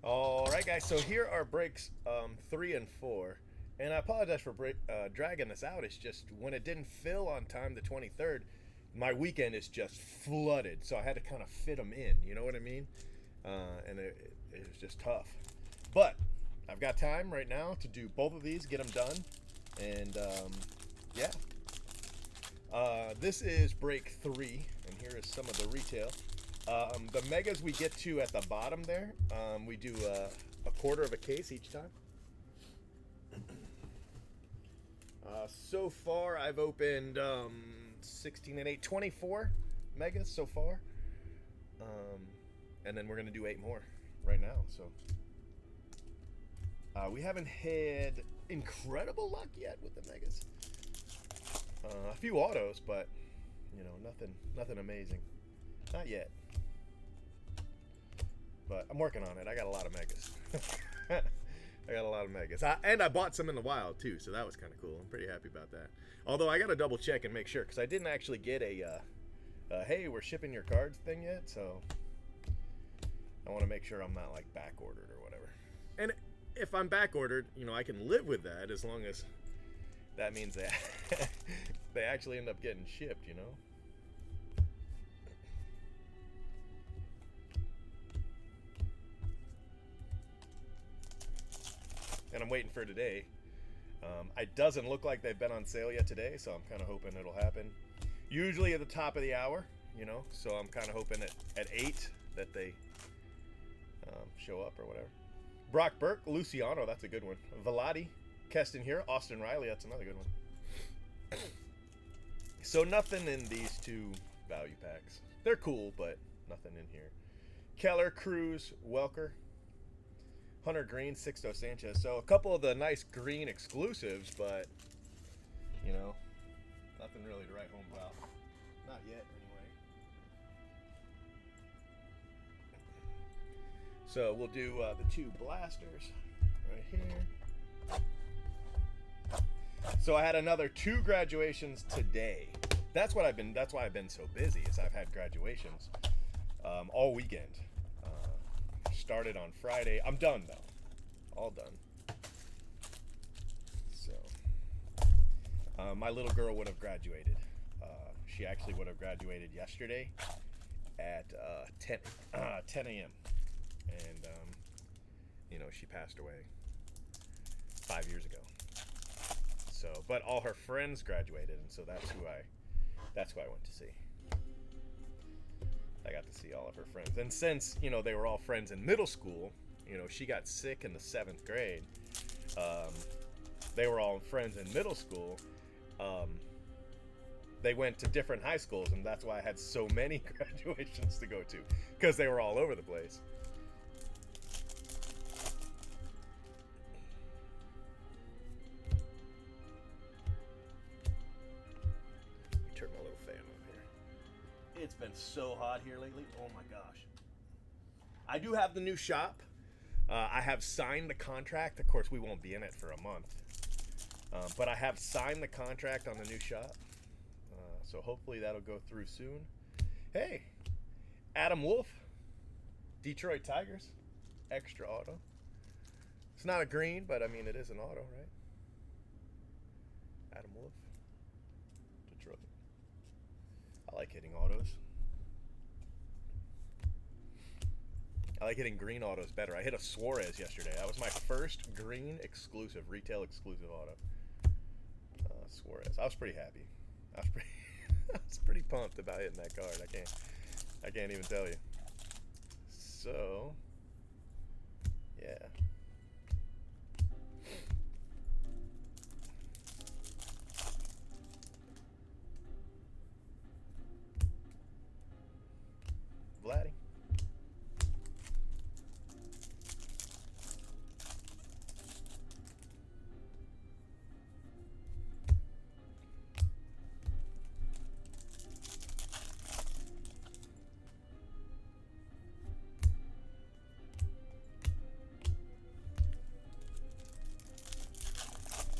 All right, guys. So here are breaks 3 and 4, and I apologize for dragging this out. It's just when it didn't fill on time, the 23rd, my weekend is just flooded, so I had to kind of fit them in. You know what I mean? And it was just tough. But I've got time right now to do both of these, get them done, and yeah. This is break 3, and here is some of the retail. The megas we get to at the bottom there, we do a quarter of a case each time. So far, I've opened 16 and 8, 24 megas so far. And then we're going to do 8 more right now. So we haven't had incredible luck yet with the megas. A few autos, but you know, nothing amazing. Not yet. But I'm working on it. I got a lot of megas. I got a lot of megas. And I bought some in the wild, too, so that was kind of cool. I'm pretty happy about that. Although I got to double check and make sure, because I didn't actually get a, hey, we're shipping your cards thing yet, so I want to make sure I'm not, like, back-ordered or whatever. And if I'm back-ordered, you know, I can live with that as long as that means that they actually end up getting shipped, you know? And I'm waiting for today. It doesn't look like they've been on sale yet today, so I'm kind of hoping it'll happen. Usually at the top of the hour, you know, so I'm kind of hoping at 8 that they show up or whatever. Brock Burke, Luciano, that's a good one. Velati, Keston here, Austin Riley, that's another good one. So nothing in these 2 value packs. They're cool, but nothing in here. Keller, Cruz, Welker, Hunter Green, Sixto Sanchez. So a couple of the nice green exclusives, but, you know, nothing really to write home about. Not yet, anyway. So we'll do the 2 blasters right here. So I had another 2 graduations today. That's why I've been so busy, is I've had graduations all weekend. Started on Friday. I'm done though. All done. So my little girl would have graduated. She actually would have graduated yesterday at 10 a.m. And you know, she passed away 5 years ago. So, but all her friends graduated, and so that's who I went to see. I got to see all of her friends. And since, you know, they were all friends in middle school, you know, she got sick in the 7th grade. They were all friends in middle school. They went to different high schools, and that's why I had so many graduations to go to, because they were all over the place. Turn my little fan on here. It's been so hot here lately. Oh my gosh. I do have the new shop. I have signed the contract. Of course, we won't be in it for a month. But I have signed the contract on the new shop. So hopefully that'll go through soon. Hey, Adam Wolf, Detroit Tigers, extra auto. It's not a green, but I mean, it is an auto, right? Adam Wolf, Detroit. I like hitting autos. I like hitting green autos better. I hit a Suarez yesterday. That was my first green exclusive, retail exclusive auto. Suarez. I was pretty happy. I was pretty pumped about hitting that card. I can't even tell you. So, yeah. Vladdy.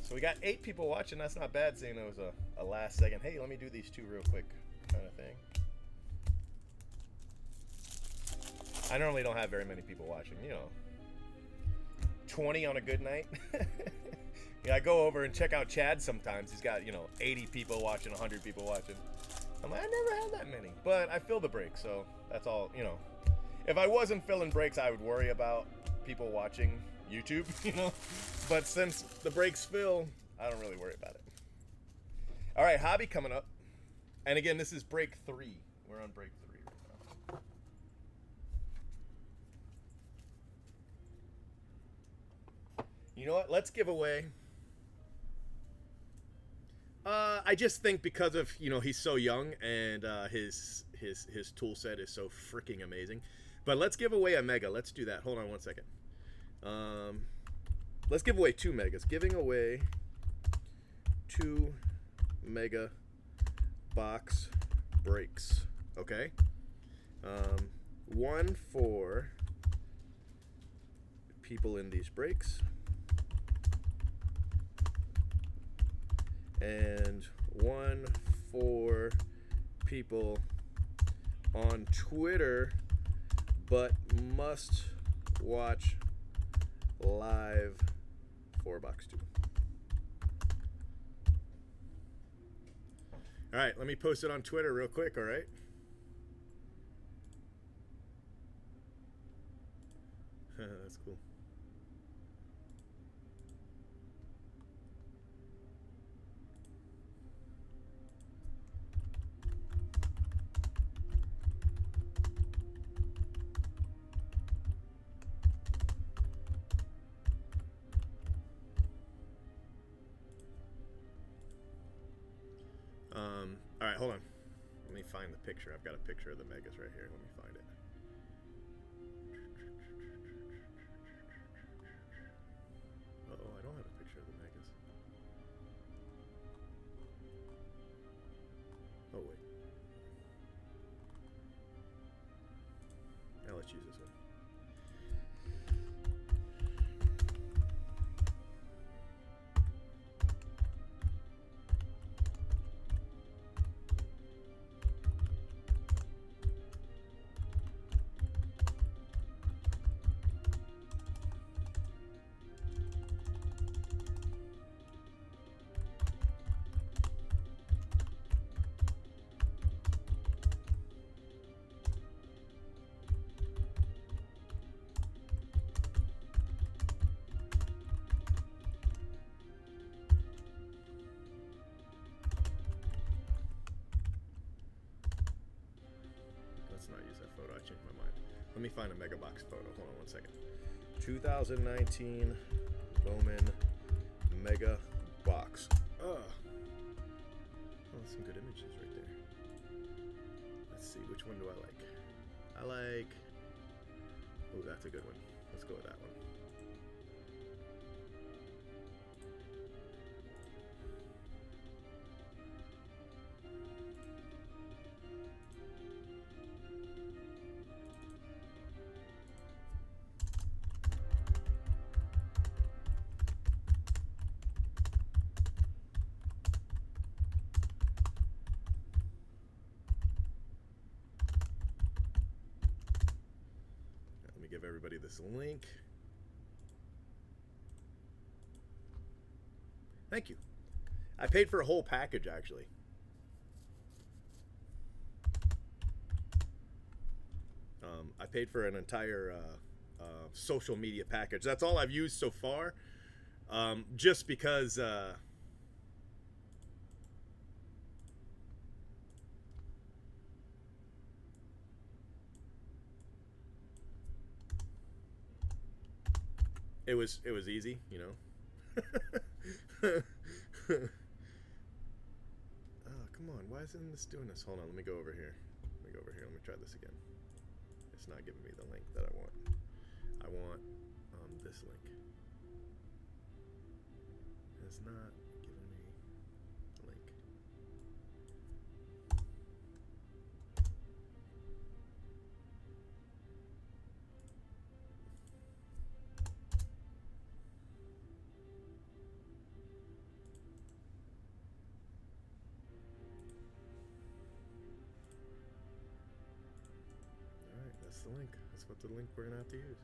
So we got 8 people watching. That's not bad, seeing it was a last second. Hey, let me do these 2 real quick kind of thing. I normally don't have very many people watching, you know. 20 on a good night. Yeah, I go over and check out Chad sometimes. He's got, 80 people watching, 100 people watching. I'm like, I never had that many. But I fill the breaks, so that's all. If I wasn't filling breaks, I would worry about people watching YouTube, But since the breaks fill, I don't really worry about it. All right, hobby coming up. And again, this is break 3. We're on break 3 right now. You know what? Let's give away. I just think because of he's so young and his tool set is so freaking amazing. But let's give away a mega. Let's do that. Hold on one second. Let's give away 2 megas. Giving away 2 mega box breaks. Okay. One for people in these breaks. And one for people on Twitter, but must watch live for box 2. All right, let me post it on Twitter real quick, all right? That's cool. All right, hold on. Let me find the picture. I've got a picture of the megas right here. Let me find it. Uh-oh, I don't have a picture of the megas. Oh, wait. Now let's use this one. Not use that photo. I changed my mind. Let me find a mega box photo. Hold on one second. 2019 Bowman mega box. Oh, that's some good images right there. Let's see, which one do I like? I like. Oh, that's a good one. Let's go with that one. Give everybody this link. Thank you. I paid for a whole package actually. I paid for an entire social media package. That's all I've used so far. Just because it was easy, Oh, come on. Why isn't this doing this? Hold on. Let me go over here. Let me try this again. It's not giving me the link that I want. I want this link. It's not giving me the link. Alright, that's the link. That's what the link we're going to have to use.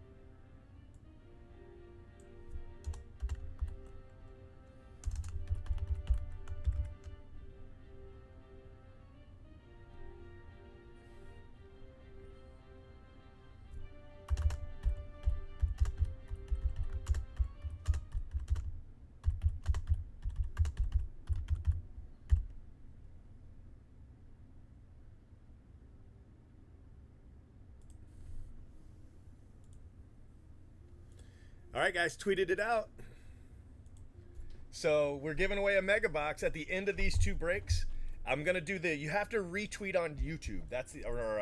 All right, guys, tweeted it out. So we're giving away a mega box at the end of these 2 breaks. I'm gonna do you have to retweet on YouTube. That's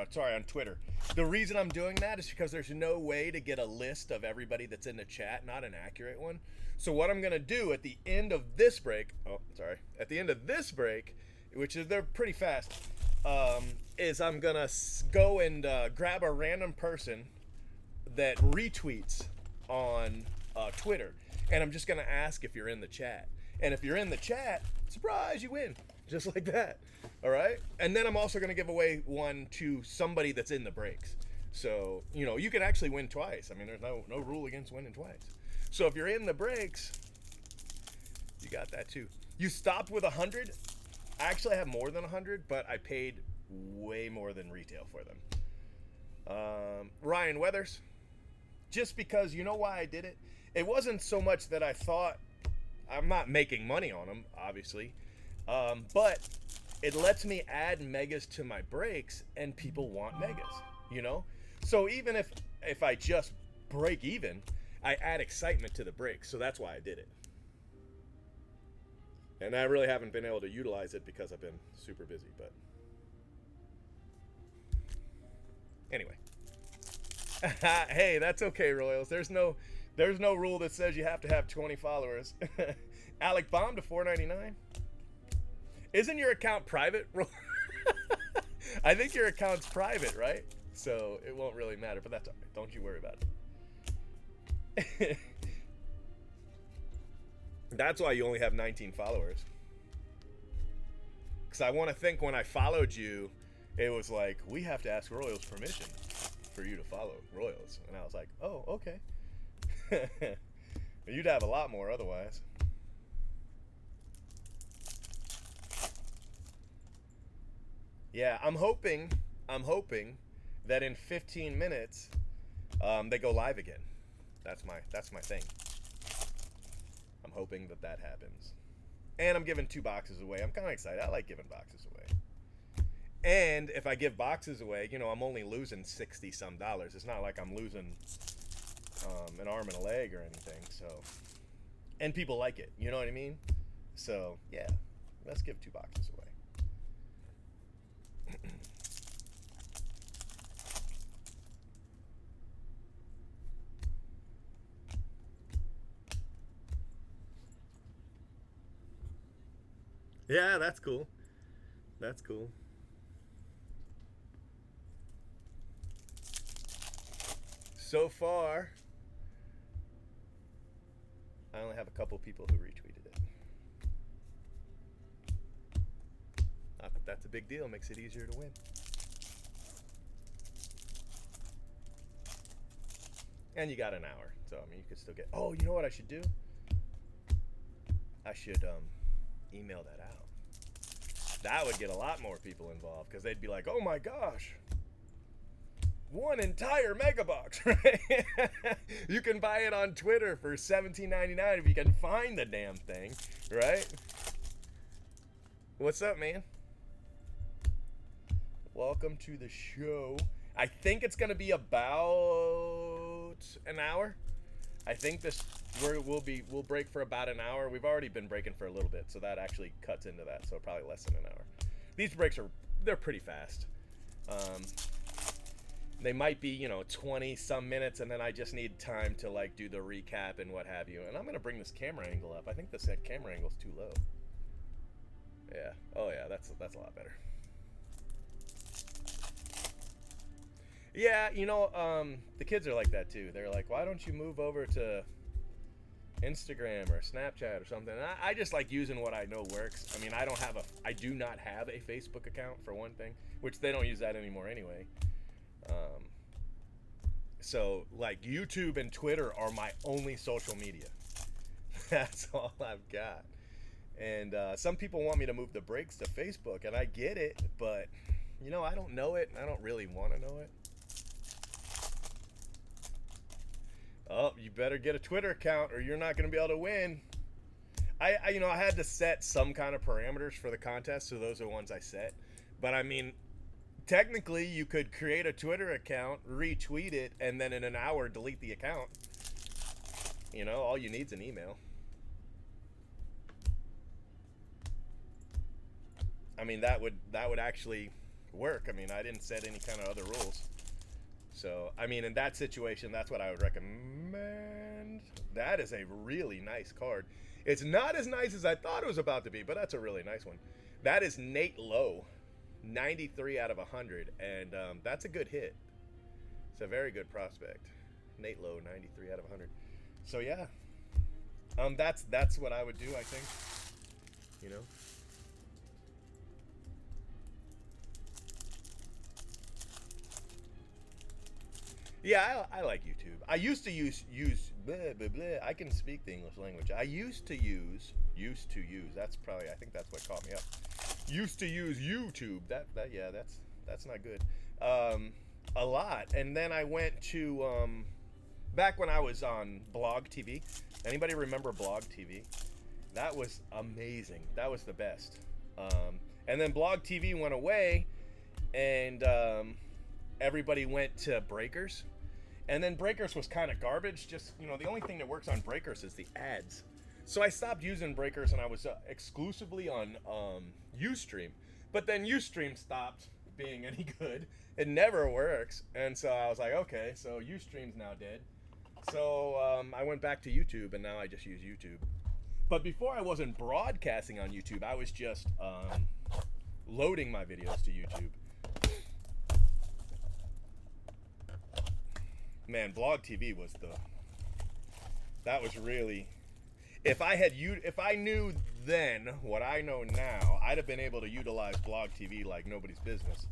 sorry, on Twitter. The reason I'm doing that is because there's no way to get a list of everybody that's in the chat, not an accurate one. So what I'm gonna do at the end of this break, at the end of this break, which is they're pretty fast, is I'm gonna go and grab a random person that retweets on Twitter, and I'm just gonna ask if you're in the chat. And if you're in the chat, surprise, you win. Just like that. All right? And then I'm also going to give away one to somebody that's in the breaks. So, you know, you can actually win twice. I mean, there's no rule against winning twice. So if you're in the breaks, you got that too. You stopped with 100. I actually have more than 100, but I paid way more than retail for them. Ryan Weathers. Just because, you know why I did it? It wasn't so much that I thought, I'm not making money on them, obviously. But it lets me add megas to my breaks, and people want megas, you know? So even if I just break even, I add excitement to the breaks. So that's why I did it. And I really haven't been able to utilize it because I've been super busy, but anyway. Hey, that's okay, Royals. There's no rule that says you have to have 20 followers. Alec Bomb to $4.99. Isn't your account private? I think your account's private, right? So it won't really matter, but that's all right. Don't you worry about it. That's why you only have 19 followers. Because I want to think when I followed you, it was like, we have to ask Royals permission for you to follow Royals. And I was like, oh, okay. You'd have a lot more otherwise. Yeah, I'm hoping that in 15 minutes they go live again. That's my thing. I'm hoping that happens. And I'm giving 2 boxes away. I'm kind of excited. I like giving boxes away. And if I give boxes away, you know, I'm only losing $60 some. It's not like I'm losing an arm and a leg or anything. So, and people like it. You know what I mean? So yeah, let's give 2 boxes away. Yeah, that's cool. That's cool. So far, I only have a couple people who retweeted it. Not that that's a big deal. Makes it easier to win. And you got an hour. So, I mean, you could still get... Oh, you know what I should do? I should email that out. That would get a lot more people involved because they'd be like, oh my gosh, one entire mega box, right? You can buy it on Twitter for $17.99 if you can find the damn thing, right? What's up, man? Welcome to the show. I think it's gonna be about an hour. I think we'll break for about an hour. We've already been breaking for a little bit, so that actually cuts into that. So probably less than an hour. These breaks they're pretty fast. They might be, you know, 20 some minutes, and then I just need time to like do the recap and what have you. And I'm gonna bring this camera angle up. I think this camera angle's too low. Yeah. Oh yeah, that's a lot better. Yeah, you know, the kids are like that too. They're like, why don't you move over to Instagram or Snapchat or something? And I just like using what I know works. I mean, I do not have a Facebook account for one thing, which they don't use that anymore anyway. So like YouTube and Twitter are my only social media. That's all I've got. And some people want me to move the breaks to Facebook, and I get it, but you know, I don't know it, and I don't really want to know it. Oh, you better get a Twitter account or you're not going to be able to win. I had to set some kind of parameters for the contest, so those are the ones I set. But I mean, technically you could create a Twitter account, retweet it, and then in an hour delete the account. You know, all you need's an email. I mean, that would actually work. I mean, I didn't set any kind of other rules. So, I mean, in that situation, that's what I would recommend. That is a really nice card. It's not as nice as I thought it was about to be, but that's a really nice one. That is Nate Lowe, 93 out of 100, and that's a good hit. It's a very good prospect. Nate Lowe, 93 out of 100. So yeah, that's what I would do. I think, you know. Yeah, I like YouTube. I used to use blah, blah, blah. I can speak the English language. I used to use. That's probably, I think that's what caught me up. Used to use YouTube. That yeah, that's not good. A lot, and then I went to back when I was on Blog TV. Anybody remember Blog TV? That was amazing. That was the best. And then Blog TV went away, and everybody went to Breakers. And then Breakers was kind of garbage. Just, you know, the only thing that works on Breakers is the ads. So I stopped using Breakers, and I was exclusively on Ustream. But then Ustream stopped being any good. It never works. And so I was like, okay, so Ustream's now dead. So I went back to YouTube, and now I just use YouTube. But before I wasn't broadcasting on YouTube, I was just loading my videos to YouTube. Man, Blog TV was that was really, if I knew then what I know now, I'd have been able to utilize Blog TV like nobody's business.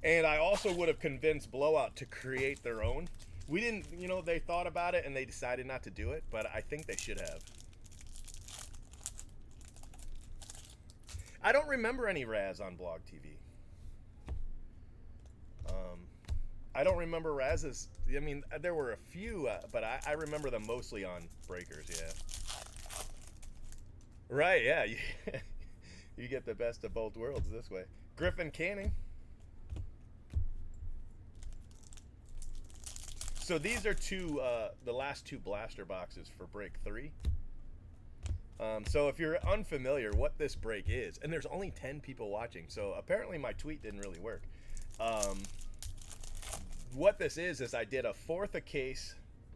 And I also would have convinced Blowout to create their own. We didn't, you know, they thought about it and they decided not to do it, but I think they should have. I don't remember any Raz on Blog TV. I don't remember Raz's. I mean, there were a few, but I remember them mostly on Breakers, yeah. Right, yeah. You get the best of both worlds this way. Griffin Canning. So these are the last two blaster boxes for break 3. So if you're unfamiliar what this break is, and there's only 10 people watching, so apparently my tweet didn't really work. What this is I did a fourth a case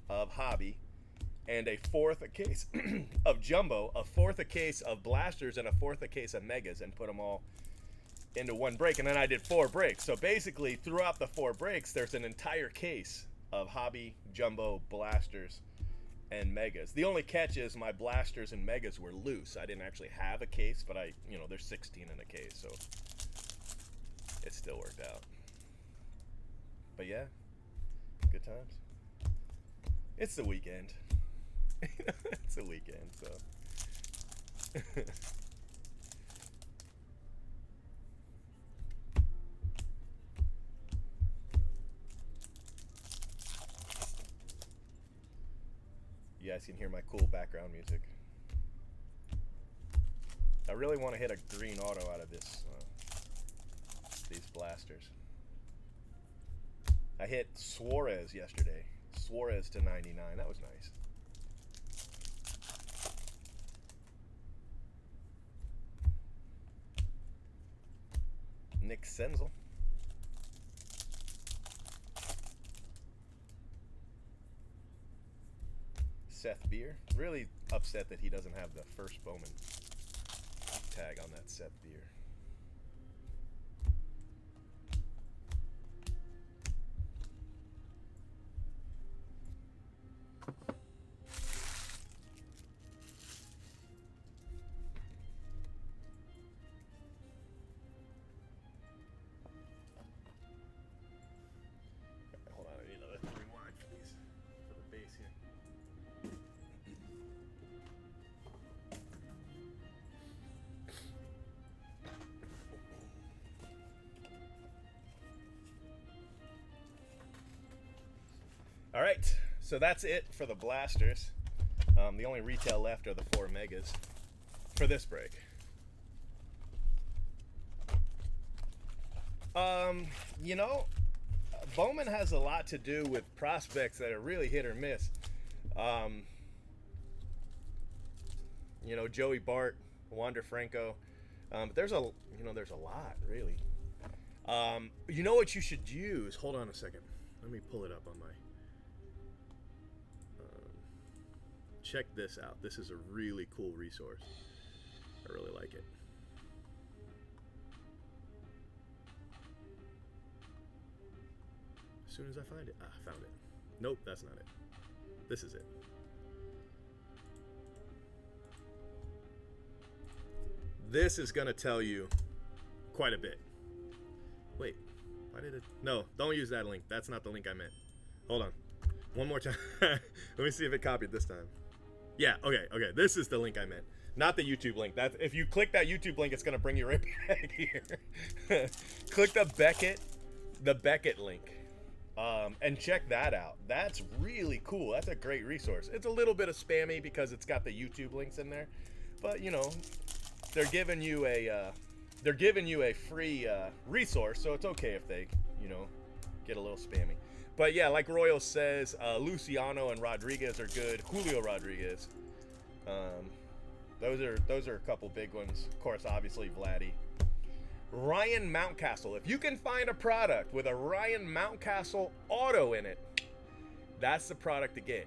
of hobby and a fourth a case of jumbo, a fourth a case of blasters, and a fourth a case of megas, and put them all into one break. And then I did 4 breaks. So basically throughout the 4 breaks, there's an entire case of hobby, jumbo, blasters, and megas. The only catch is my blasters and megas were loose. I didn't actually have a case, but there's 16 in a case, so it still worked out. But yeah, good times. It's the weekend. It's the weekend, so. You guys can hear my cool background music. I really want to hit a green auto out of these blasters. I hit Suarez yesterday. Suarez to 99. That was nice. Nick Senzel. Seth Beer. Really upset that he doesn't have the first Bowman tag on that Seth Beer. Hold on, I need another 3 wide, please, for the base here. All right, so that's it for the blasters. The only retail left are the 4 megas for this break. You know, Bowman has a lot to do with prospects that are really hit or miss. You know, Joey Bart, Wander Franco. But there's a lot really. You know what you should use? Hold on a second. Let me pull it up on my. Check this out. This is a really cool resource. I really like it. As soon as I find it. I found it. Nope, that's not it. This is it. This is going to tell you quite a bit. Wait, why did it? No, don't use that link. That's not the link I meant. Hold on. One more time. Let me see if it copied this time. Yeah, okay. This is the link I meant. Not the YouTube link. That if you click that YouTube link, it's going to bring you right back here. Click the Beckett link. And check that out. That's really cool. That's a great resource. It's a little bit of spammy because it's got the YouTube links in there. But, you know, they're giving you a free resource, so it's okay if they, you know, get a little spammy. But yeah, like Royal says, Luciano and Rodriguez are good. Julio Rodriguez. Those are a couple big ones. Of course, obviously Vladdy. Ryan Mountcastle. If you can find a product with a Ryan Mountcastle auto in it, that's the product to get.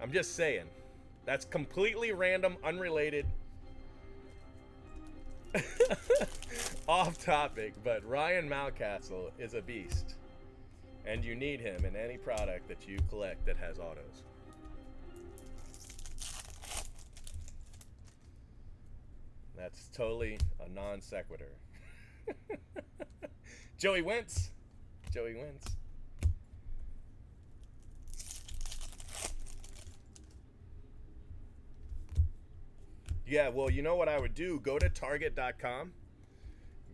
I'm just saying. That's completely random, unrelated. Off topic, but Ryan Mountcastle is a beast. And you need him in any product that you collect that has autos. That's totally a non sequitur. Joey Wentz. Yeah, well, you know what I would do? Go to Target.com.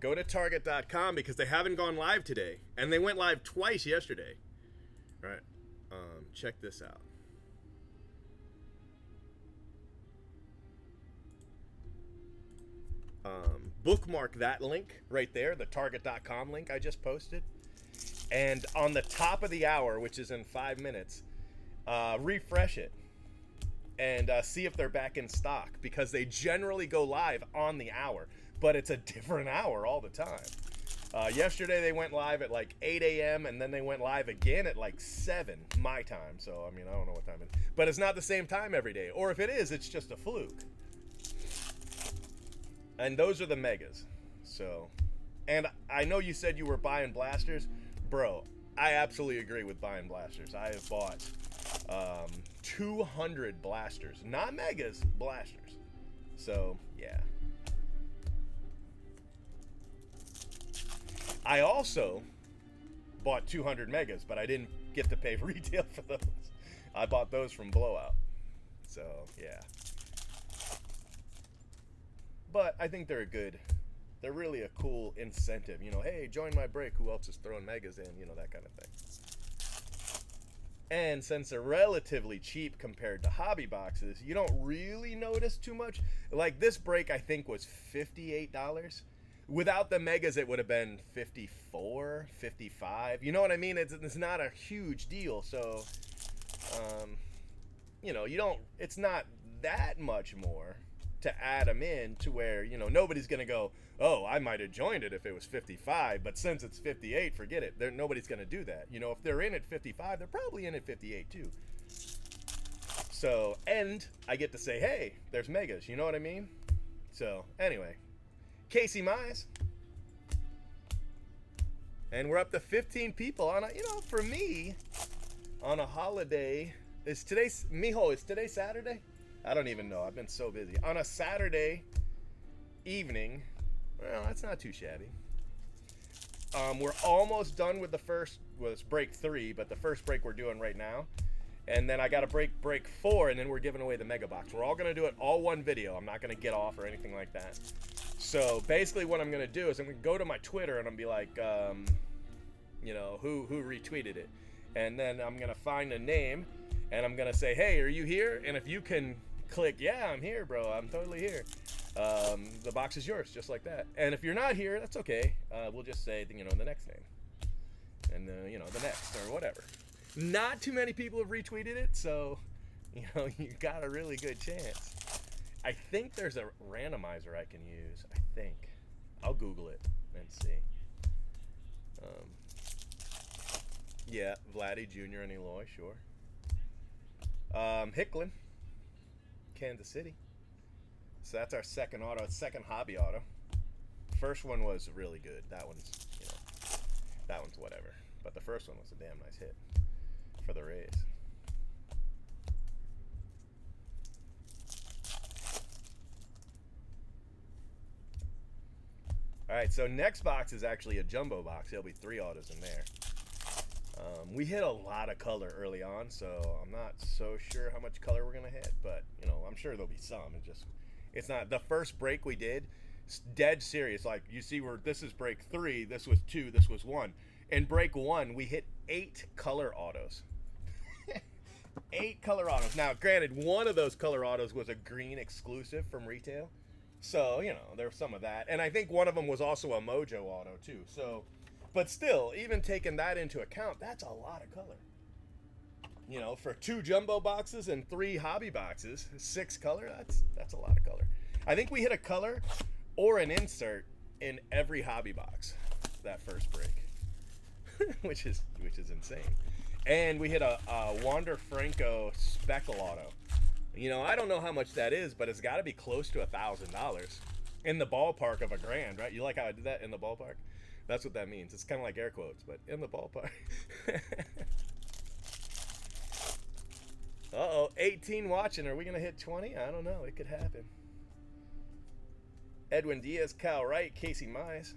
Go to Target.com because they haven't gone live today. And they went live twice yesterday. All right. Check this out. Bookmark that link right there, the Target.com link I just posted. And on the top of the hour, which is in 5 minutes, refresh it. And see if they're back in stock because they generally go live on the hour, but it's a different hour all the time. Yesterday they went live at like 8 a.m. and then they went live again at like 7 my time. So, I mean, I don't know what time it is, but it's not the same time every day. Or if it is, it's just a fluke. And those are the megas. So, and I know you said you were buying blasters. Bro, I absolutely agree with buying blasters. I have bought 200 blasters, not megas, blasters. So yeah, I also bought 200 megas, but I didn't get to pay retail for those. I bought those from Blowout. So yeah, but I think they're really a cool incentive. You know, hey, join my break. Who else is throwing megas in? You know, that kind of thing. And since they're relatively cheap compared to hobby boxes, you don't really notice too much. Like this break, I think was $58. Without the megas, it would have been $54, $55. You know what I mean? It's not a huge deal. So, you know, it's not that much more to add them in to where, you know, nobody's going to go, oh, I might have joined it if it was 55, but since it's 58, forget it. Nobody's going to do that. You know, if they're in at 55, they're probably in at 58 too. So, and I get to say, hey, there's megas. You know what I mean? So, anyway, Casey Mize. And we're up to 15 people on a, you know, for me, on a holiday. Is today Saturday? I don't even know. I've been so busy. On a Saturday evening, well, that's not too shabby. We're almost done with the first, well, it's break 3, but the first break we're doing right now. And then I got to break 4, and then we're giving away the mega box. We're all going to do it all one video. I'm not going to get off or anything like that. So basically what I'm going to do is I'm going to go to my Twitter and I'm going to be like, you know, who retweeted it. And then I'm going to find a name and I'm going to say, hey, are you here? And if you can click, yeah, I'm here, bro. I'm totally here. The box is yours, just like that. And if you're not here, that's okay. We'll just say, you know, the next name. And, you know, the next or whatever. Not too many people have retweeted it, so, you know, you got a really good chance. I think there's a randomizer I can use. I think. I'll Google it and see. Yeah, Vladdy Jr. and Eloy, sure. Hicklin, Kansas City. So that's our second auto, second hobby auto. First one was really good. That one's, that one's whatever. But the first one was a damn nice hit for the Rays. All right, so next box is actually a jumbo box. There'll be 3 autos in there. We hit a lot of color early on, so I'm not so sure how much color we're gonna hit, but I'm sure there'll be some. It's not the first break we did. Dead serious. Like you see, where this is break 3, this was 2, this was 1. In break 1, we hit 8 color autos. 8 color autos. Now, granted, one of those color autos was a green exclusive from retail. So, there's some of that. And I think one of them was also a Mojo auto, too. So, but still, even taking that into account, that's a lot of color. For 2 jumbo boxes and 3 hobby boxes, 6 color, that's a lot of color. I think we hit a color or an insert in every hobby box that first break, which is insane. And we hit a Wander Franco Speckle auto. I don't know how much that is, but it's got to be close to $1,000 in the ballpark of $1,000, right? You like how I did that, in the ballpark? That's what that means. It's kind of like air quotes, but in the ballpark. Uh-oh, 18 watching. Are we going to hit 20? I don't know. It could happen. Edwin Diaz, Kyle Wright, Casey Mize.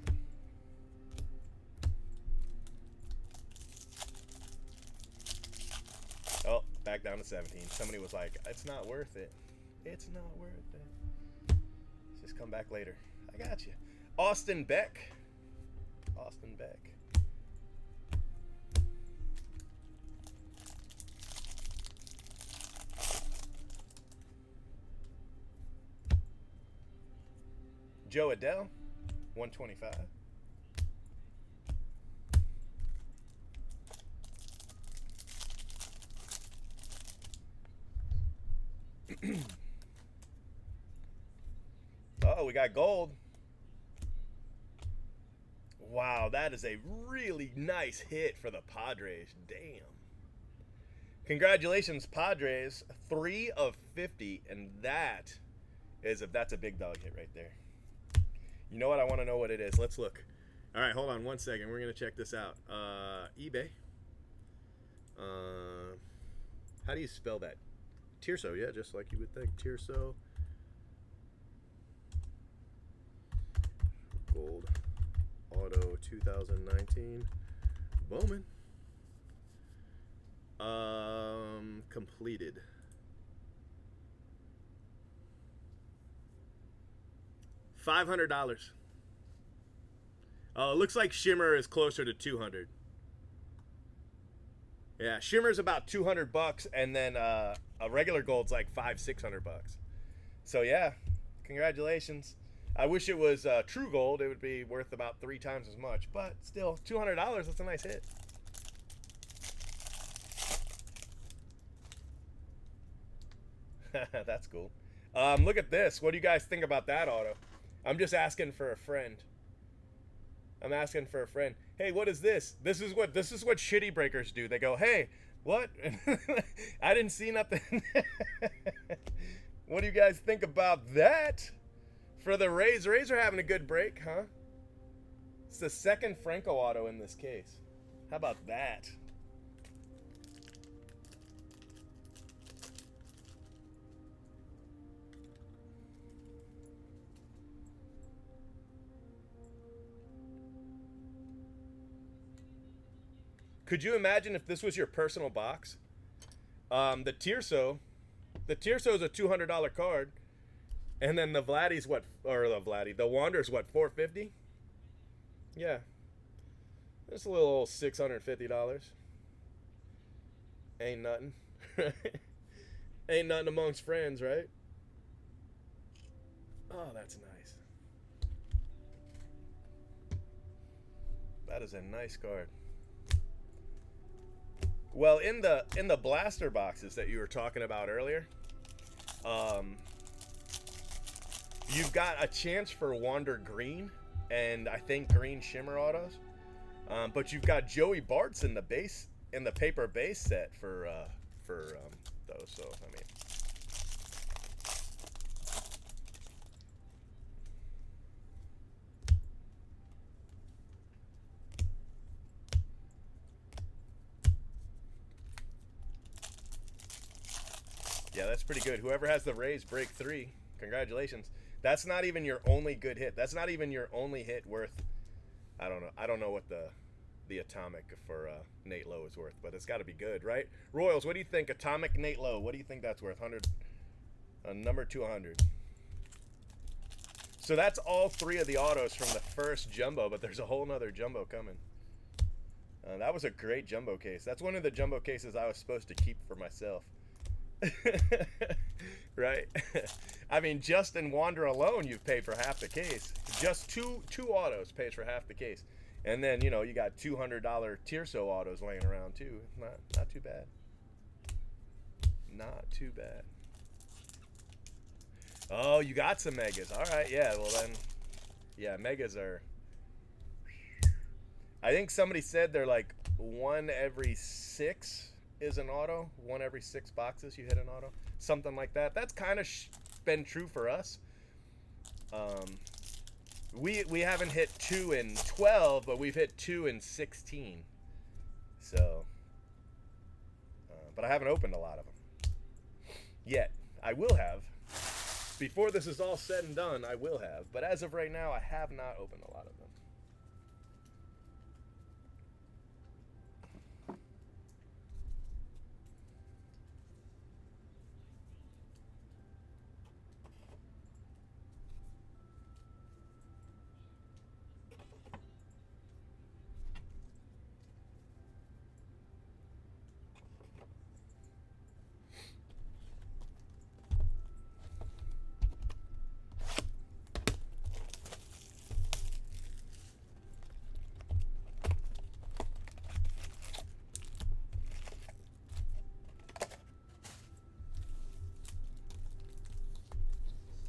Oh, back down to 17. Somebody was like, it's not worth it. It's not worth it. Let's just come back later. I got you. Austin Beck. Austin Beck. Joe Adele, 125. Oh, we got gold. Wow, that is a really nice hit for the Padres. Damn. Congratulations, Padres. 3 of 50, and that's a big dog hit right there. You know what? I want to know what it is. Let's look. All right, hold on one second. We're going to check this out. eBay. How do you spell that? Tirso, yeah, just like you would think. Tirso. Gold Auto 2019. Bowman. Completed. $500. Oh, it looks like Shimmer is closer to 200. Yeah, Shimmer's about 200 bucks, and then a regular gold's like $500-600 bucks. So yeah, congratulations. I wish it was true gold. It would be worth about 3 times as much, but still, $200. That's a nice hit. That's cool. Look at this. What do you guys think about that auto? I'm just asking for a friend. I'm asking for a friend. Hey, what is this? This is what shitty breakers do. They go, hey, what? I didn't see nothing. What do you guys think about that? For the Rays. Rays are having a good break, huh? It's the second Franco auto in this case. How about that? Could you imagine if this was your personal box? The Tirso is a $200 card, and then the Vladdy's the Wander's what, $450? Yeah, it's a little $650. Ain't nothing. Ain't nothing amongst friends, right? Oh, that's nice. That is a nice card. Well, in the blaster boxes that you were talking about earlier, You've got a chance for Wander Green, and I think Green Shimmer autos. But you've got Joey Bart's in the paper base set for those. So I mean, yeah, that's pretty good. Whoever has the Rays break 3, congratulations. That's not even your only good hit. That's not even your only hit worth. I don't know. I don't know what the atomic for Nate Lowe is worth, but it's got to be good, right? Royals, what do you think? Atomic Nate Lowe, what do you think that's worth? 100, number 200. So that's all 3 of the autos from the first jumbo, but there's a whole nother jumbo coming. That was a great jumbo case. That's one of the jumbo cases I was supposed to keep for myself. Right? I mean, just in Wander alone, you've paid for half the case. Just two autos pays for half the case. And then, you know, you got $200 Tierso autos laying around too. Not too bad. Not too bad. Oh, you got some megas. All right, yeah. Well then, yeah, megas are. I think somebody said they're like 1 every 6 is an auto. 1 every 6 boxes you hit an auto. Something like that. That's kind of been true for us. We haven't hit 2 in 12, but we've hit 2 in 16. So, but I haven't opened a lot of them yet. I will have. Before this is all said and done, I will have. But as of right now, I have not opened a lot of them.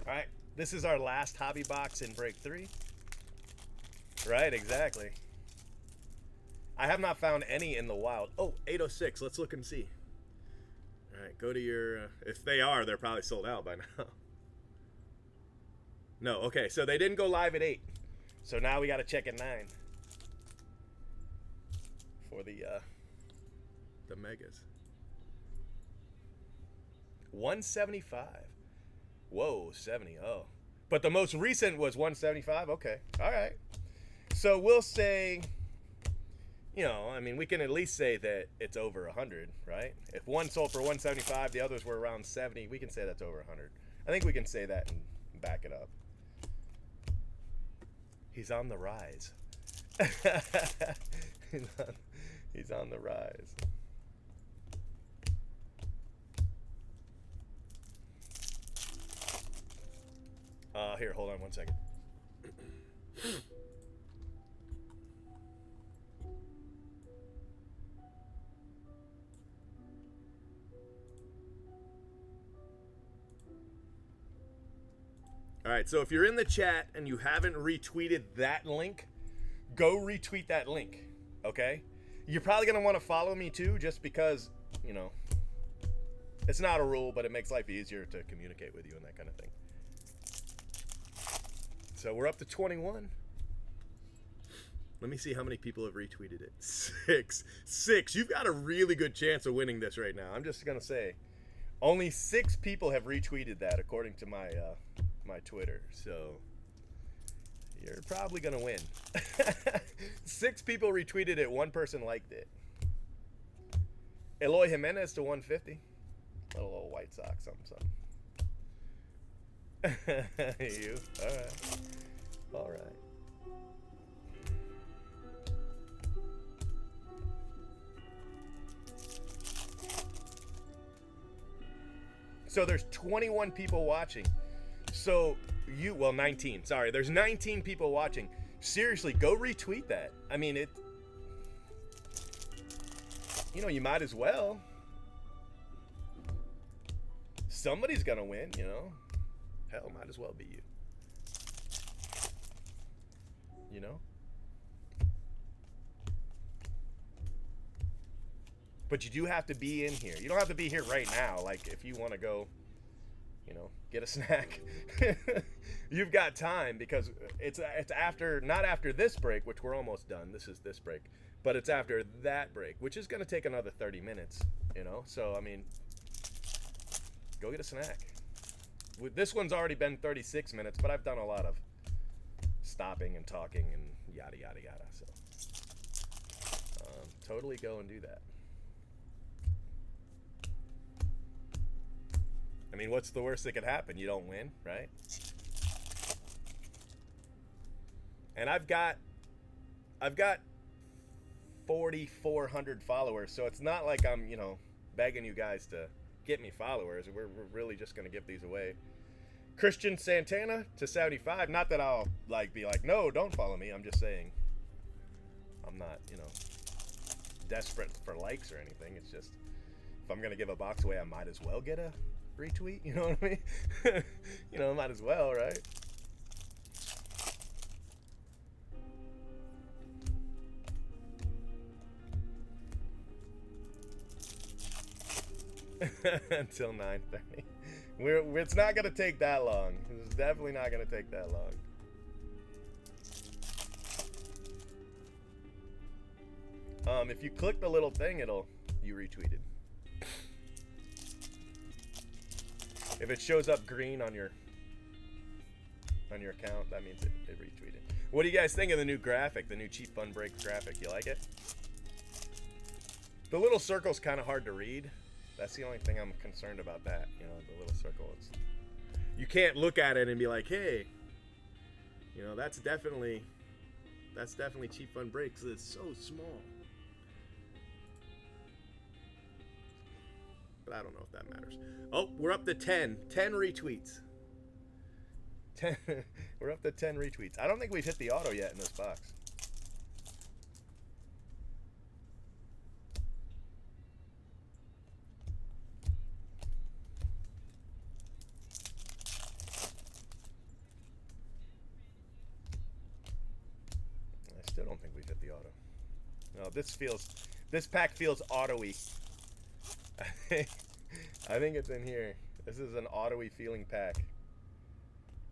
All right, this is our last hobby box in break 3. Right, exactly. I have not found any in the wild. Oh, 806. Let's look and see. All right, go to your. If they are, they're probably sold out by now. No, okay, so they didn't go live at 8. So now we got to check at 9 for the megas. 175. Whoa, 70. Oh. But the most recent was 175. Okay. All right. So we'll say, you know, I mean, we can at least say that it's over 100, right? If one sold for 175, the others were around 70, we can say that's over 100. I think we can say that and back it up. He's on the rise. He's on the rise. Here, hold on one second. All right, so if you're in the chat and you haven't retweeted that link, go retweet that link, okay? You're probably going to want to follow me too, just because, you know, it's not a rule, but it makes life easier to communicate with you and that kind of thing. So we're up to 21. Let me see how many people have retweeted it. 6. You've got a really good chance of winning this right now. I'm just going to say, only 6 people have retweeted that according to my my Twitter. So you're probably going to win. 6 people retweeted it. 1 person liked it. Eloy Jimenez to 150. A little White Sox, something. You. All right. All right. So there's 21 people watching. So you, well, 19. Sorry, there's 19 people watching. Seriously, go retweet that. I mean, it. You know, you might as well. Somebody's gonna win, you know. Hell, might as well be you. you know? But you do have to be in here. You don't have to be here right now. Like, if you want to go, you know, get a snack, you've got time, because it's after, not after this break, which we're almost done. This is this break. But it's after that break, which is going to take another 30 minutes, you know? So, I mean, go get a snack. This one's already been 36 minutes, but I've done a lot of stopping and talking and yada, yada, yada. So, totally go and do that. I mean, what's the worst that could happen? You don't win, right? And I've got 4,400 followers, so it's not like I'm, you know, begging you guys to get me followers. We're really just going to give these away. Christian Santana to 75. Not that I'll like be like, no, don't follow me. I'm just saying I'm not, you know, desperate for likes or anything. It's just, if I'm going to give a box away, I might as well get a retweet. You know what I mean? You know, might as well, right? Until 9:30. It's not gonna take that long. It's definitely not gonna take that long. If you click the little thing, you retweeted. If it shows up green on your account, that means it retweeted. What do you guys think of the new graphic, the new Cheap Fun Break graphic? You like it? The little circle's kind of hard to read. That's the only thing I'm concerned about, that, you know, the little circle. You can't look at it and be like, hey, you know, that's definitely Cheap Fun Breaks. It's so small. But I don't know if that matters. Oh, we're up to 10 retweets. 10. We're up to 10 retweets. I don't think we've hit the auto yet in this box. I still don't think we've hit the auto. No, this pack feels auto-y. I think it's in here. This is an auto-y feeling pack.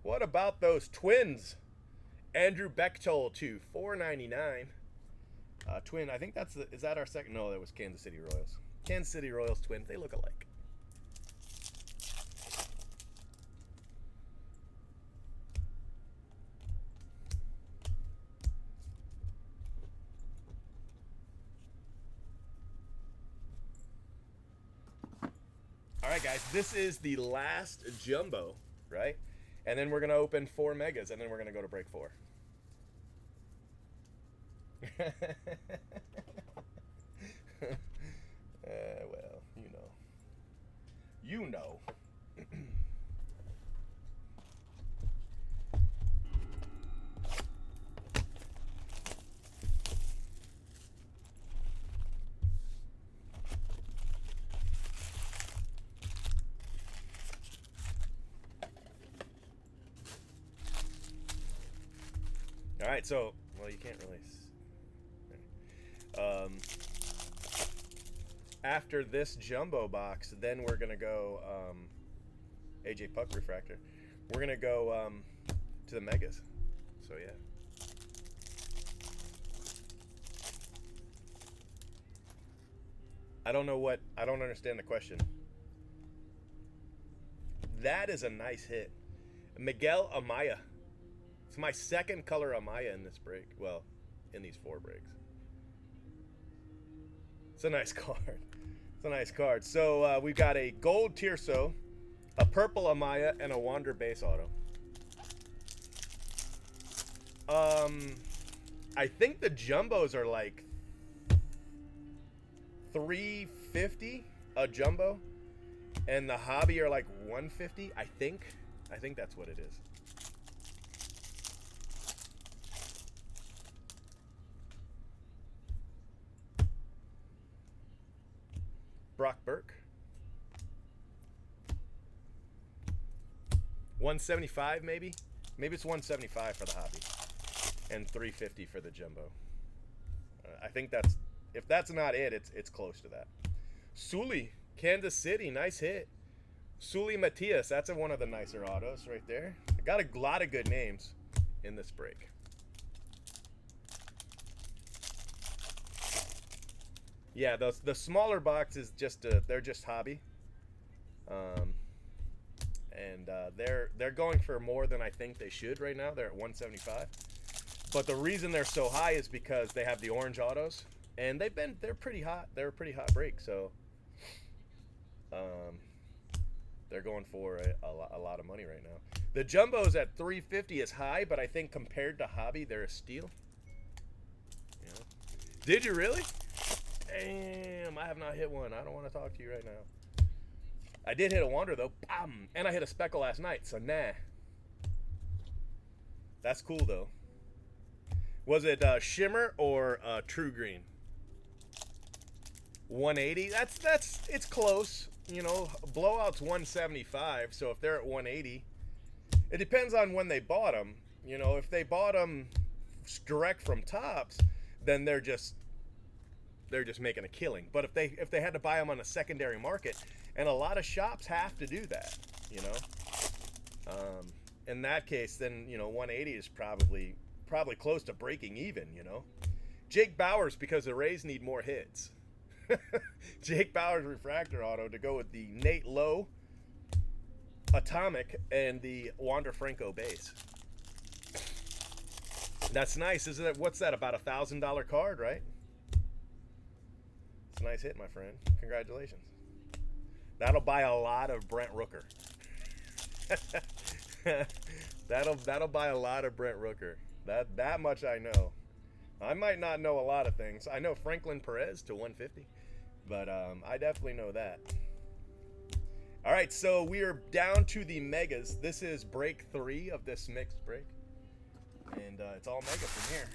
What about those twins? Andrew Bechtold to $4.99. Twin, I think is that our second? No, that was Kansas City Royals. Kansas City Royals twin, they look alike. All right, guys, this is the last jumbo, right? And then we're going to open 4 megas, and then we're going to go to break 4. Well, you know. You know. All right, so, well, you can't really. After this jumbo box, then we're gonna go AJ Puck refractor. We're gonna go to the megas. So yeah. I don't understand the question. That is a nice hit. Miguel Amaya. It's my second color Amaya in this break. Well, in these 4 breaks. It's a nice card. It's a nice card. So we've got a gold Tirso, a purple Amaya, and a Wander base auto. I think the jumbos are like $350 a jumbo, and the hobby are like $150. I think that's what it is. Brock Burke. 175 maybe? Maybe it's 175 for the hobby. and 350 for the jumbo. I think that's, if that's not it, it's close to that. Sully, Kansas City, nice hit. Sully Matias, that's one of the nicer autos right there. I got a lot of good names in this break. Yeah, the smaller boxes just they're just hobby, and they're going for more than I think they should right now. They're at 175, but the reason they're so high is because they have the orange autos, and they're pretty hot. They're a pretty hot break, so they're going for a lot of money right now. The jumbos at 350 is high, but I think compared to hobby, they're a steal. Yeah. Did you really? Damn, I have not hit one. I don't want to talk to you right now. I did hit a wander though. Bam! And I hit a speckle last night, so nah. That's cool though. Was it shimmer or true green? 180. It's close. You know, blowout's 175. So if they're at 180, it depends on when they bought them. You know, if they bought them direct from Tops, then they're just making a killing. But if they had to buy them on a secondary market, and a lot of shops have to do that, you know, in that case, then, you know, 180 is probably close to breaking even, you know. Jake Bowers, because the Rays need more hits. Jake Bowers refractor auto to go with the Nate Lowe Atomic and the Wander Franco base. That's nice, isn't it? What's that, about $1,000 card, right? It's a nice hit, my friend. Congratulations. That'll buy a lot of Brent Rooker. that'll buy a lot of Brent Rooker. That much I know. I might not know a lot of things. I know Franklin Perez to 150, but I definitely know that. All right, so we are down to the megas. This is break 3 of this mixed break, and it's all mega from here.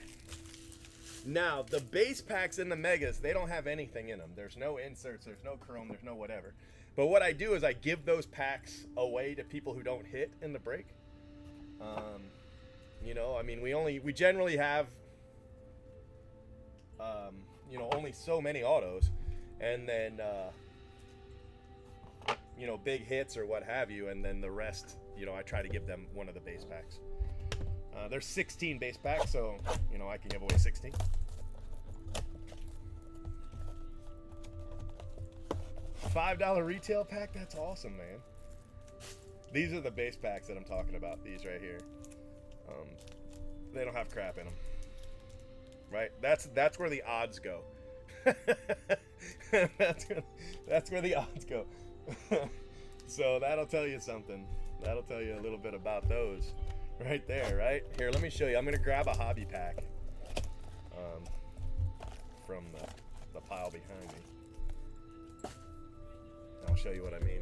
Now, the base packs in the megas, they don't have anything in them. There's no inserts, there's no chrome, there's no whatever. But what I do is I give those packs away to people who don't hit in the break. You know, I mean, we generally have, you know, only so many autos, and then, you know, big hits or what have you, and then the rest, you know, I try to give them one of the base packs. There's 16 base packs, so, you know, I can give away 16. $5 retail pack? That's awesome, man. These are the base packs that I'm talking about, these right here. They don't have crap in them. Right? That's where the odds go. that's where the odds go. So that'll tell you something. That'll tell you a little bit about those. Right there, right? Here, let me show you. I'm going to grab a hobby pack from the pile behind me. I'll show you what I mean.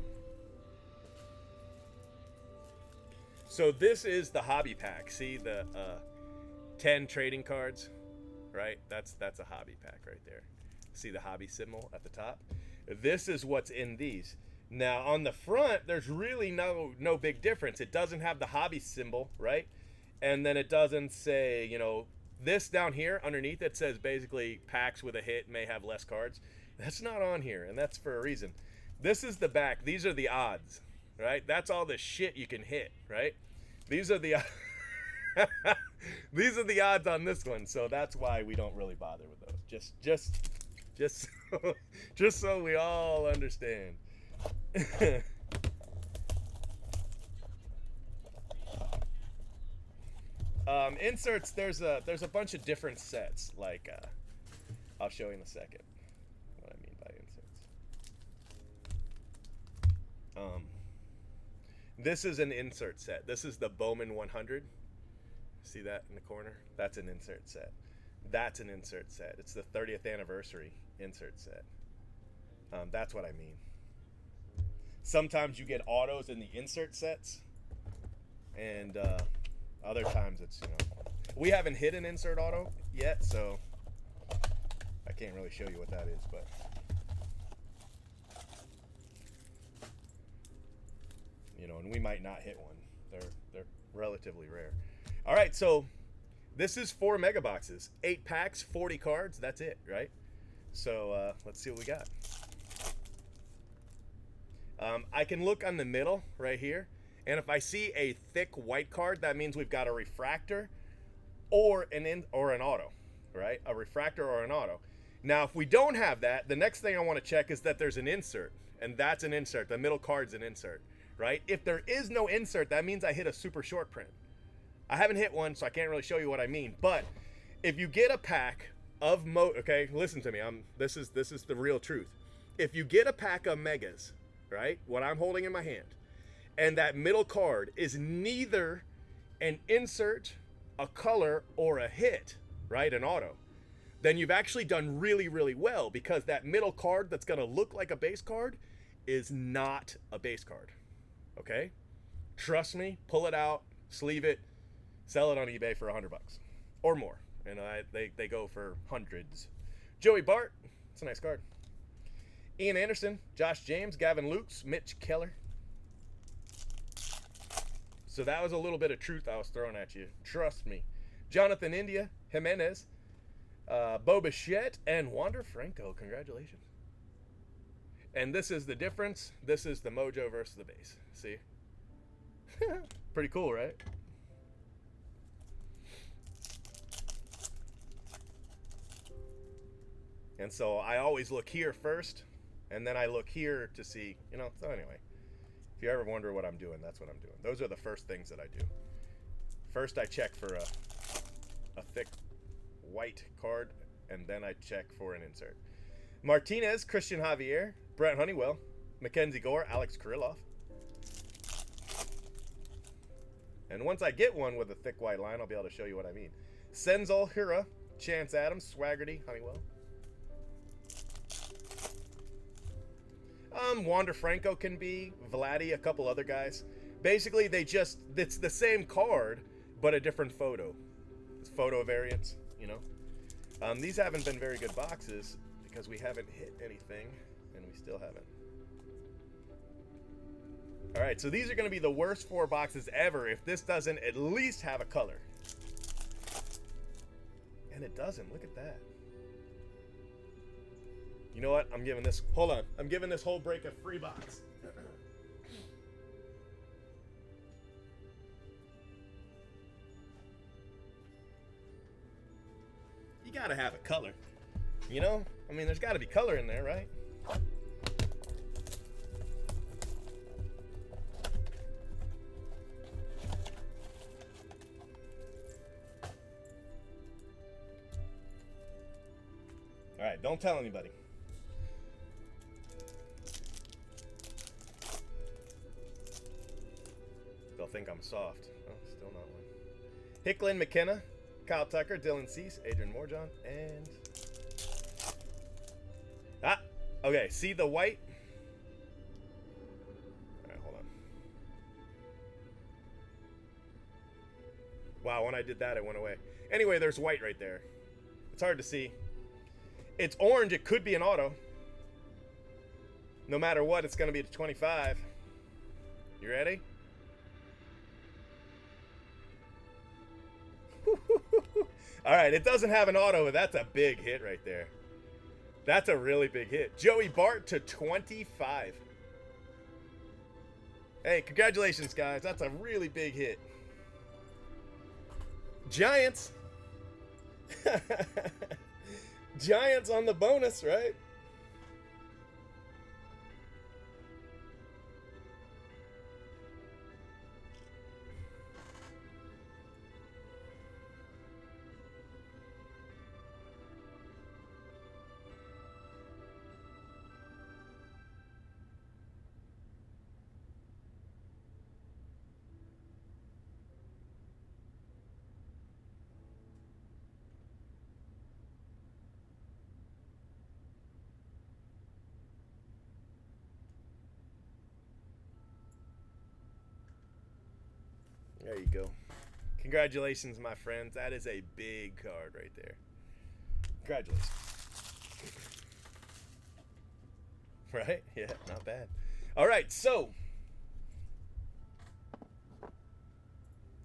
So this is the hobby pack. See the 10 trading cards, right? That's a hobby pack right there. See the hobby symbol at the top? This is what's in these. Now on the front, there's really no big difference. It doesn't have the hobby symbol, right? And then it doesn't say, you know, this down here underneath it says basically packs with a hit may have less cards. That's not on here, and that's for a reason. This is the back. These are the odds, right? That's all the shit you can hit, right? These are the these are the odds on this one, so that's why we don't really bother with those. Just so we all understand. Inserts, there's a bunch of different sets, like I'll show you in a second what I mean by inserts. This is an insert set. This is the Bowman 100. See that in the corner? That's an insert set. That's an insert set. It's the 30th anniversary insert set. That's what I mean. Sometimes you get autos in the insert sets, and other times it's, you know, we haven't hit an insert auto yet, so I can't really show you what that is, but you know, and we might not hit one. They're relatively rare. All right, so This is 4 mega boxes, 8 packs, 40 cards. That's it, right? So let's see what we got. I can look on the middle right here, and if I see a thick white card, that means we've got a refractor or an auto, right? A refractor or an auto. Now, if we don't have that, the next thing I want to check is that there's an insert, and that's an insert. The middle card's an insert, right? If there is no insert, that means I hit a super short print. I haven't hit one, so I can't really show you what I mean. But if you get a pack of okay, listen to me. This is the real truth. If you get a pack of megas, right? What I'm holding in my hand, and that middle card is neither an insert, a color, or a hit, right? An auto. Then you've actually done really, really well, because that middle card that's going to look like a base card is not a base card. Okay? Trust me, pull it out, sleeve it, sell it on eBay for $100 or more. And they go for hundreds. Joey Bart, it's a nice card. Ian Anderson, Josh James, Gavin Lukes, Mitch Keller. So that was a little bit of truth I was throwing at you. Trust me. Jonathan India, Jimenez, Bo Bichette, and Wander Franco. Congratulations. And this is the difference. This is the mojo versus the base. See? Pretty cool, right? And so I always look here first, and then I look here to see, so anyway. If you ever wonder what I'm doing, that's what I'm doing. Those are the first things that I do. First, I check for a thick white card, and then I check for an insert. Martinez, Christian Javier, Brett Honeywell, Mackenzie Gore, Alex Kirilloff. And once I get one with a thick white line, I'll be able to show you what I mean. Senzel Hira, Chance Adams, Swaggerty, Honeywell. Wander Franco can be, Vladdy, a couple other guys. Basically, it's the same card, but a different photo. It's photo variants, These haven't been very good boxes because we haven't hit anything, and we still haven't. All right, so these are going to be the worst 4 boxes ever if this doesn't at least have a color. And it doesn't. Look at that. You know what? I'm giving this whole break a free box. You gotta have a color. There's gotta be color in there, right? All right, don't tell anybody. They'll think I'm soft. Oh, still not one. Hicklin McKenna, Kyle Tucker, Dylan Cease, Adrian Morjon, and... okay, see the white? All right, hold on. Wow, when I did that, it went away. Anyway, there's white right there. It's hard to see. It's orange. It could be an auto. No matter what, it's going to be a 25. You ready? All right, it doesn't have an auto, but that's a big hit right there. That's a really big hit. Joey Bart to 25. Hey, congratulations, guys. That's a really big hit. Giants. Giants on the bonus, right? There you go. Congratulations, my friends. That is a big card right there. Congratulations. Right? Yeah, not bad. All right, so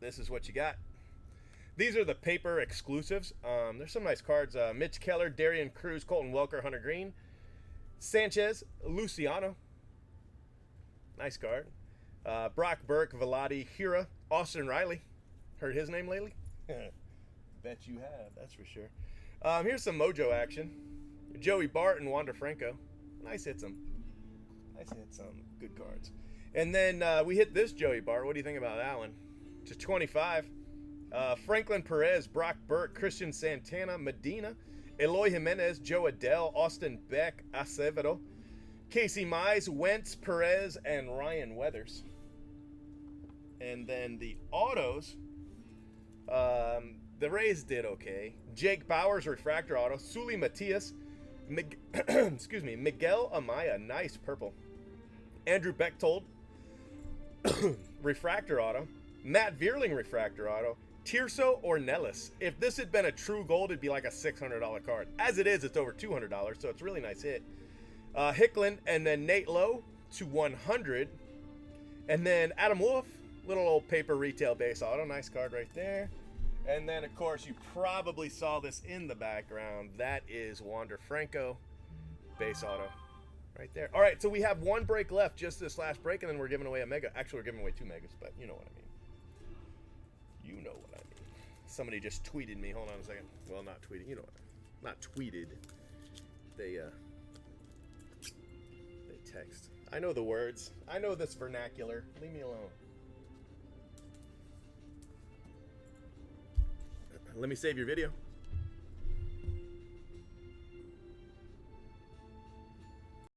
this is what you got. These are the paper exclusives. There's some nice cards. Mitch Keller, Darian Cruz, Colton Welker, Hunter Green, Sanchez, Luciano. Nice card. Brock Burke, Vladi, Hira, Austin Riley. Heard his name lately? Bet you have, that's for sure. Here's some Mojo action. Joey Bart and Wander Franco. Nice hit some. Nice hit some. Good cards. And then we hit this Joey Bart. What do you think about that one? To 25. Franklin Perez, Brock Burke, Christian Santana, Medina, Eloy Jimenez, Joe Adele, Austin Beck, Acevedo, Casey Mize, Wentz, Perez, and Ryan Weathers. And then the autos, the Rays did okay. Jake Bowers, refractor auto. Sully Matias, excuse me, Miguel Amaya, nice purple. Andrew Bechtold, refractor auto. Matt Vierling, refractor auto. Tirso Ornelas. If this had been a true gold, it'd be like a $600 card. As it is, it's over $200, so it's a really nice hit. Hicklin, and then Nate Lowe to 100. And then Adam Wolf, little old paper retail base auto. Nice card right there. And then, of course, you probably saw this in the background. That is Wander Franco, base auto right there. All right, so we have one break left, just this last break, and then we're giving away a mega. Actually, we're giving away 2 megas, but you know what I mean. You know what I mean. Somebody just tweeted me. Hold on a second. Well, not tweeted. You know what I mean. Not tweeted. They text. I know the words. I know this vernacular. Leave me alone. Let me save your video.